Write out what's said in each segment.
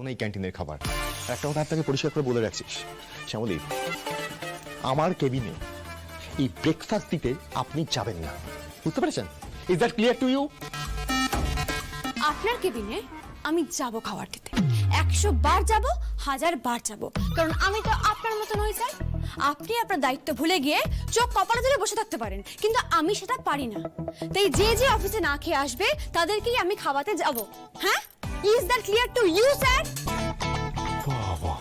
খাবো না এই ক্যান্টিনের খাবার। একটা কথা আপনাকে পরিষ্কার করে বলে রাখছিস শ্যামলী, আমার কেবিনে এই ব্রেকফাস্ট দিতে আপনি যাবেন না, বুঝতে পেরেছেন? Is that clear to you? আপনার কেবিনে আমি যাব খাবার দিতে, 100 বার যাব, 1000 বার যাব, কারণ আমি তো আপনার মতো নই স্যার। আপনি আপনার দায়িত্ব ভুলে গিয়ে চোখ কপালে ধরে বসে থাকতে পারেন, কিন্তু আমি সেটা পারি না। তাই যে যে অফিসে না খেয়ে আসবে তাদেরকেই আমি খাওয়াতে যাব। হ্যাঁ, is that clear to you sir? বাবা,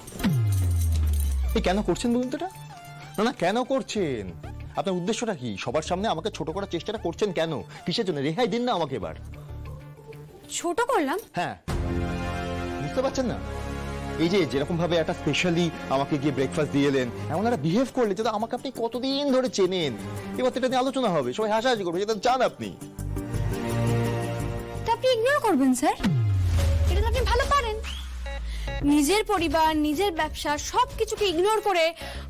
এই কেন করছেন বলুন তো এটা? না না, কেন করছেন? আপনার উদ্দেশ্যটা কি? সবার সামনে আমাকে ছোট করার চেষ্টাটা করছেন কেন? কিসের জন্য? রেহাই দিন না আমাকে এবার। ছোট করলাম? হ্যাঁ, বুঝতে পারছেন না? এই যে যেরকম ভাবে একটা স্পেশালি আমাকে গিয়ে ব্রেকফাস্ট দিয়ে এলেন, এমন একটা বিহেভ করলে যেটা আমাকে আপনি কতদিন ধরে চেনেন, এবার তো এটা নিয়ে আলোচনা হবে, সবাই হাসাহাসি করবে, যেটা চান আপনি। তা আপনি ইগনোর করবেন স্যার? এটা তো আপনি ভালো পারেন। নিজের পরিবার, নিজের ব্যবসা সবকিছুকে ইগনোর করে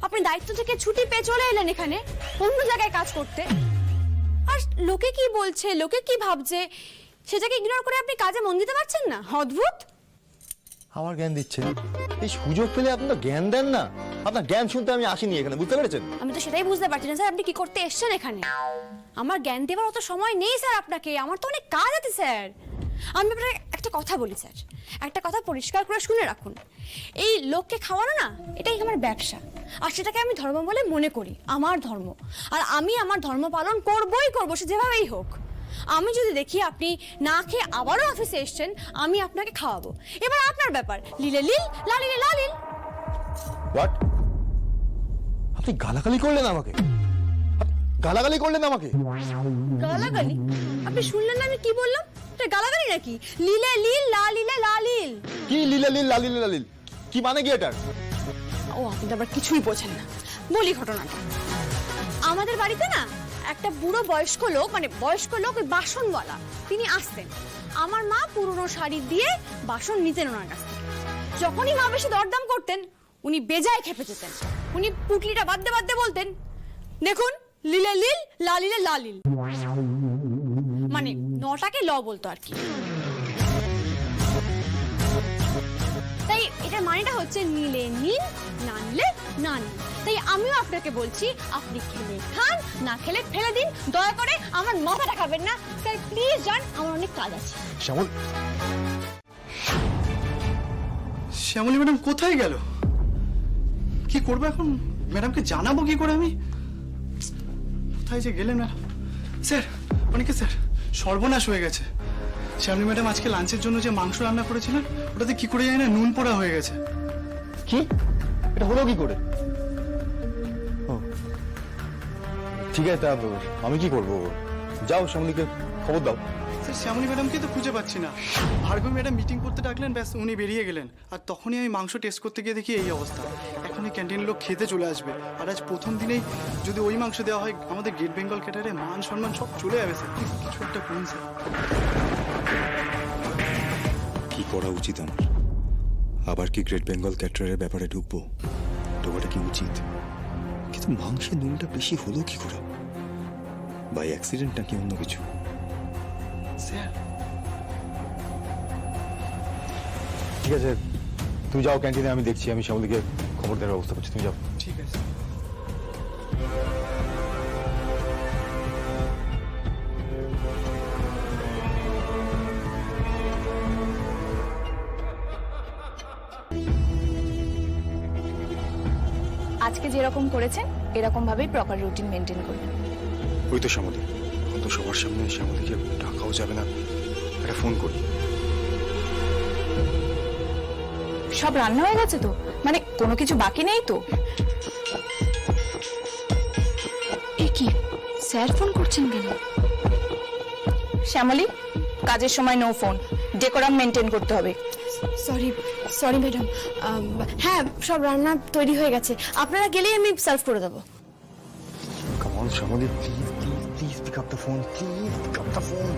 আপনি দায়িত্ব থেকে ছুটি পেয়ে চলে এলেন এখানে অন্য জায়গায় কাজ করতে। আর লোকে কি বলছে, লোকে কি ভাবছে, সেটাকে ইগনোর করে আপনি কাজে মন দিতে পারছেন না? অদ্ভুত। আমার জ্ঞান দিচ্ছেন? এই সুযোগ পেলে আপনি তো জ্ঞান দেন না। আপনার জ্ঞান শুনতে আমি আসিনি এখানে, বুঝতে পেরেছেন? আমি তো সেটাই বুঝতে পারছি না স্যার, আপনি কি করতে এসেছেন এখানে? আমার জ্ঞান দেওয়ার অত সময় নেই স্যার আপনাকে, আমার তো অনেক কাজ আছে স্যার। আমি আপনাকে একটা কথা বলি স্যার, একটা কথা পরিষ্কার করে শুনে রাখুন। এই লোককে খাওয়ানো না, এটাই আমার ব্যবসা, আর সেটাকে আমি ধর্ম বলে মনে করি, আমার ধর্ম। আর আমি আমার ধর্ম পালন করবই করবো, সে যেভাবেই হোক। আমি যদি দেখি আপনি না খেয়ে আবারও অফিসে এসছেন, আমি আপনাকে খাওয়াবো। এবার আপনার ব্যাপার, লিলে লিল, লালিলে লালিল। হোয়াট? আপনি গালাগালি করলেন আমাকে? গালাগালি করলেন আমাকে? গালাগালি? আপনি শুনলেন না আমি কি বললাম? এটা গালাগালি নাকি? লিলে লিল, লালিলে লালিল। কি লিলা লিল লালিল লালিল? কি মানে কি এটার? ও, আপনি তো আবার কিছুই বোঝেন না। বলি ঘটনাটা। আমাদের বাড়িতে না একটা বুড়ো বয়স্ক লোক, মানে বয়স্ক লোক, ওই বাসনওয়ালা, তিনি আসতেন। আমার মা পুরনো শাড়ি দিয়ে বাসন নিতেন ওনার কাছ থেকে। যখনই মা বেশি দরদাম করতেন, উনি বেজায় খেপে যেতেন। উনি পুটলিটা বাদতে বাদতে বলতেন, দেখুন, লিলে লিল, লালিলে লালিল, মানে নটাকে ল বলতো আর কি। তাই এটার মানেটা হচ্ছে নিলে নিন, না নিলে না নিন। তাই আমিও আপনাকে বলছি, আপনি খেলে খান, না খেলে ফেলে দিন, দয়া করে আমার মাথাটা খাবেন না স্যার, প্লিজ যান, আমার অনেক কাজ আছে। শ্যামল, শ্যামলী ম্যাডাম কোথায় গেল? কি করবো এখন? ম্যাডামকে জানাবো কি করে আমি? কোথায় যে গেলেন ম্যাডাম? স্যার, অনেকে স্যার, সর্বনাশ হয়ে গেছে। শ্যামলী ম্যাডাম আজকে লাঞ্চের জন্য যে মাংস রান্না করেছিলেন, ওটাতে কি করে জানি না নুন পোড়া হয়ে গেছে। কি? এটা হলো কি করে? ও, ঠিক আছে, তা আমি কি করবো? যাও শ্যামলীকে খবর দাও। স্যার, শ্যামলী ম্যাডামকে তো খুঁজে পাচ্ছি না। ভার্গবী ম্যাডাম মিটিং করতে ডাকলেন, ব্যাস উনি বেরিয়ে গেলেন। আর তখনই আমি মাংস টেস্ট করতে গিয়ে দেখি এই অবস্থা। এখন এই ক্যান্টিনের লোক খেতে চলে আসবে, আর আজ প্রথম দিনেই যদি ওই মাংস দেওয়া হয়, আমাদের গেট বেঙ্গল ক্যাটারে মান সম্মান সব চলে যাবে। স্যার প্লিজ কিছু একটা করুন স্যার। কি করা উচিত আমার? আবার কি গ্রেট বেঙ্গল ক্যাটারের ব্যাপারে ঢুকবো? ঢোকাটা কি উচিত? কিন্তু মাংসের নুনটা বেশি হলো কি করে? বাই অ্যাক্সিডেন্ট নাকি অন্য কিছু? স্যার, ঠিক আছে, তুমি যাও ক্যান্টিনে, আমি দেখছি, আমি শ্যামলীকে খবর দেওয়ার ব্যবস্থা করছি, তুমি যাও। ঠিক আছে। আজকে যেরকম করেছেন এরকম ভাবেই প্রপার রুটিন মেনটেন করবেন। ওই তো শ্যামলী, এখন তো সবার সামনে শ্যামলীকে ডাকাও যাবে না, একটা ফোন করি। সব রান্না হয়ে গেছে তো? মানে কোনো কিছু বাকি নেই তো? এ কি, স্যার ফোন করছেন কেন? শ্যামলী, কাজের সময় নো ফোন, ডেকোরাম মেনটেন করতে হবে। সরি সরি ম্যাডাম, হ্যাঁ সব রান্না তৈরি হয়ে গেছে, আপনারা গেলেই আমি সার্ভ করে দেবো। Come on, Shyamali, please pick up the phone. Please pick up the phone.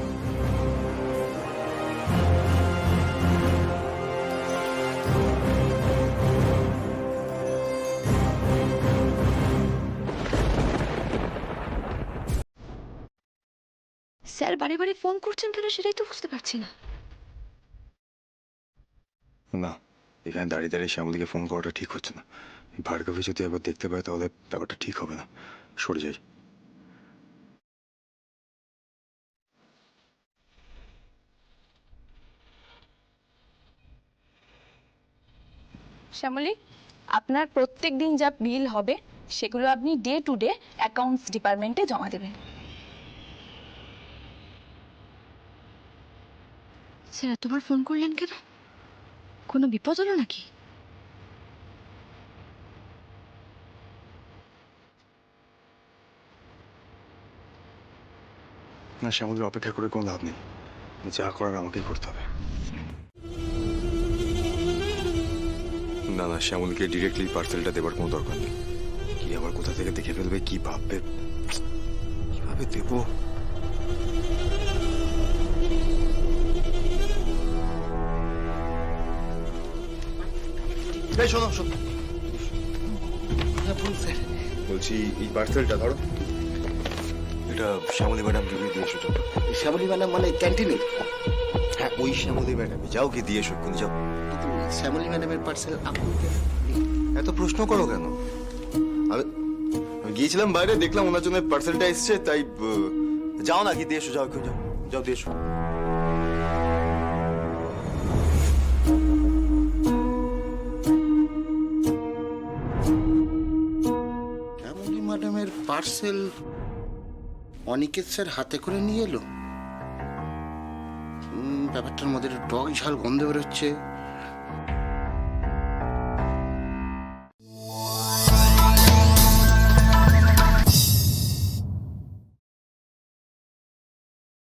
Sir বারে বারে ফোন করছেন কেন সেটাই তো বুঝতে পারছি না। না, এখানে দাঁড়িয়ে দাঁড়িয়ে শ্যামলীকে ফোন করাটা ঠিক হচ্ছে না। ভার্গবী যদি একবার দেখতে পায় তাহলে ব্যাপারটা ঠিক হবে না। সরে যাই। শ্যামলী, আপনার প্রত্যেক দিন যা বিল হবে সেগুলো আপনি ডে টু ডে অ্যাকাউন্টস ডিপার্টমেন্টে জমা দেবেন। স্যার এতবার ফোন করলেন কেন? কোনো বিপদ হলো নাকি? না, শ্যামলীর অপেক্ষা করে কোনো লাভ নেই। যা করার আমাকেই করতে হবে। না না, শ্যামলীকে ডিরেক্টলি পার্সেলটা দেবার কোনো দরকার নেই। কি আবার কোথা থেকে দেখে ফেলবে, কি ভাববে, কিভাবে দেবো? এই শোনো শোনো, বলছি এই পার্সেলটা ধরো, এটা শ্যামলী ম্যাডামকে দিয়ে এসো। যাও। শ্যামলী ম্যাডাম মানে ক্যান্টিনে? হ্যাঁ, ওই শ্যামলী ম্যাডাম, যাও কি দিয়ে এসো, এক্ষুনি যাও। শ্যামলী ম্যাডামের পার্সেল আপনি এত প্রশ্ন করো কেন? আমি গিয়েছিলাম বাইরে, দেখলাম ওনার জন্য পার্সেলটা এসছে, তাই যাও না, কি দিয়ে এসো, যাও এক্ষুনি যাও, যাও দিয়ে এসো। শ্যামলী ম্যাডামের পার্সেল অনিকেত স্যার হাতে করে নিয়ে এলো। ব্যাপারটার মধ্যে একটু টক ঝাল গন্ধ বেরোচ্ছে।